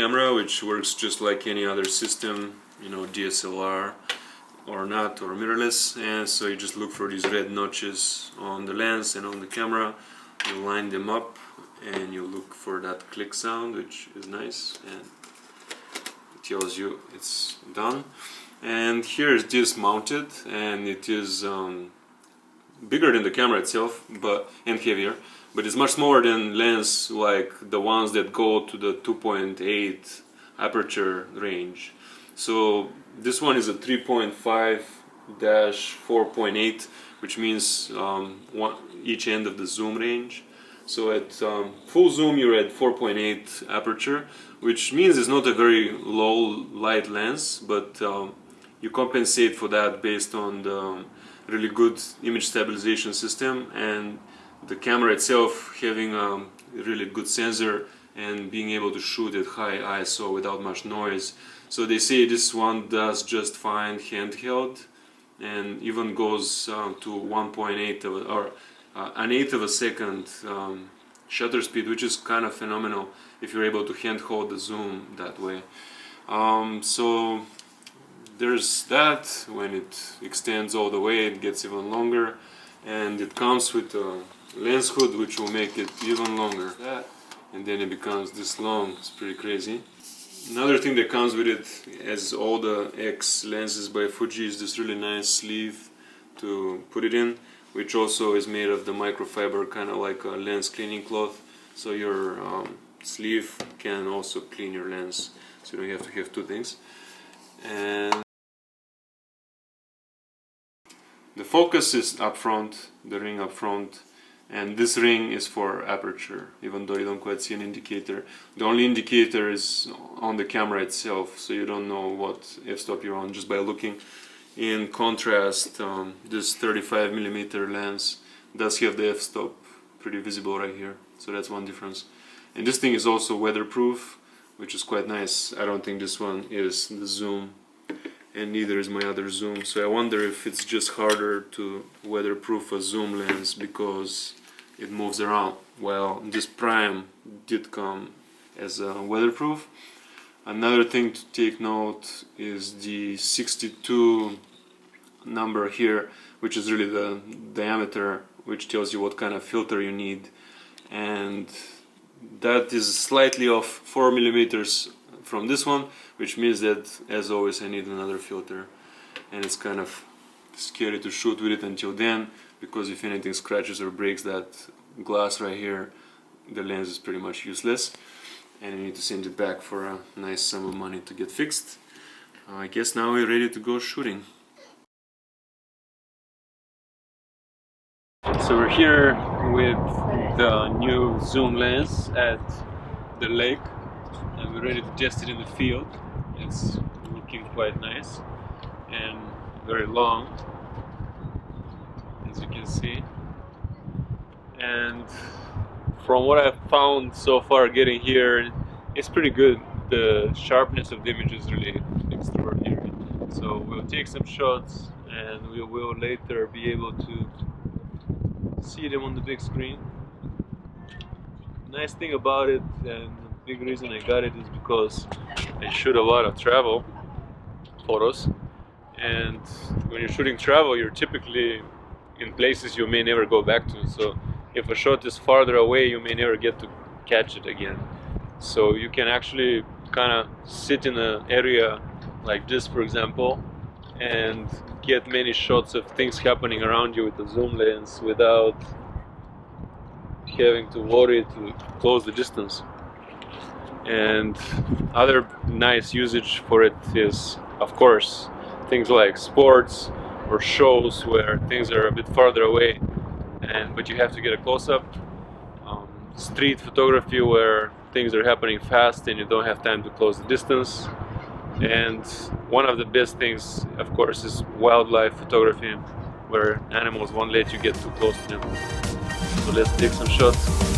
camera, which works just like any other system, you know, DSLR or not, or mirrorless. And so you just look for these red notches on the lens and on the camera, you line them up and you look for that click sound, which is nice, and it tells you it's done. And here it is mounted, and it is bigger than the camera itself, and heavier, but it's much smaller than lens like the ones that go to the 2.8 aperture range. So this one is a 3.5-4.8, which means each end of the zoom range. So at full zoom you're at 4.8 aperture, which means it's not a very low light lens, but you compensate for that based on the really good image stabilization system and the camera itself having a really good sensor and being able to shoot at high ISO without much noise. So they say this one does just fine handheld and even goes to 1.8 or an eighth of a second shutter speed, which is kind of phenomenal if you're able to handhold the zoom that way. So there's that. When it extends all the way, it gets even longer, and it comes with a lens hood which will make it even longer. And then it becomes this long. It's pretty crazy. Another thing that comes with it, as all the X lenses by Fuji, is this really nice sleeve to put it in, which also is made of the microfiber, kind of like a lens cleaning cloth. So your sleeve can also clean your lens, so you don't have to have two things. And the focus is up front, the ring up front, and this ring is for aperture, even though you don't quite see an indicator. The only indicator is on the camera itself, so you don't know what f-stop you're on just by looking. In contrast, this 35mm lens does have the f-stop pretty visible right here, so that's one difference. And this thing is also weatherproof, which is quite nice. I don't think this one is the zoom, and neither is my other zoom, so I wonder if it's just harder to weatherproof a zoom lens because it moves around. Well, this prime did come as a weatherproof. Another thing to take note is the 62 number here, which is really the diameter, which tells you what kind of filter you need, and that is slightly off 4mm from this one, which means that, as always, I need another filter, and it's kind of scary to shoot with it until then, because if anything scratches or breaks that glass right here, the lens is pretty much useless, and you need to send it back for a nice sum of money to get fixed. I guess now we're ready to go shooting. So we're here with the new zoom lens at the lake, and we're ready to test it in the field. It's looking quite nice and very long, as you can see. And from what I've found so far getting here, it's pretty good. The sharpness of the image is really extraordinary. So we'll take some shots and we will later be able to see them on the big screen. Nice thing about it, and the big reason I got it, is because I shoot a lot of travel photos, and when you're shooting travel, you're typically in places you may never go back to. So if a shot is farther away, you may never get to catch it again. So you can actually kind of sit in an area like this, for example, and get many shots of things happening around you with the zoom lens without having to worry to close the distance. And other nice usage for it is, of course, things like sports or shows where things are a bit farther away, but you have to get a close-up. Street photography where things are happening fast and you don't have time to close the distance. And one of the best things, of course, is wildlife photography, where animals won't let you get too close to them. So let's take some shots.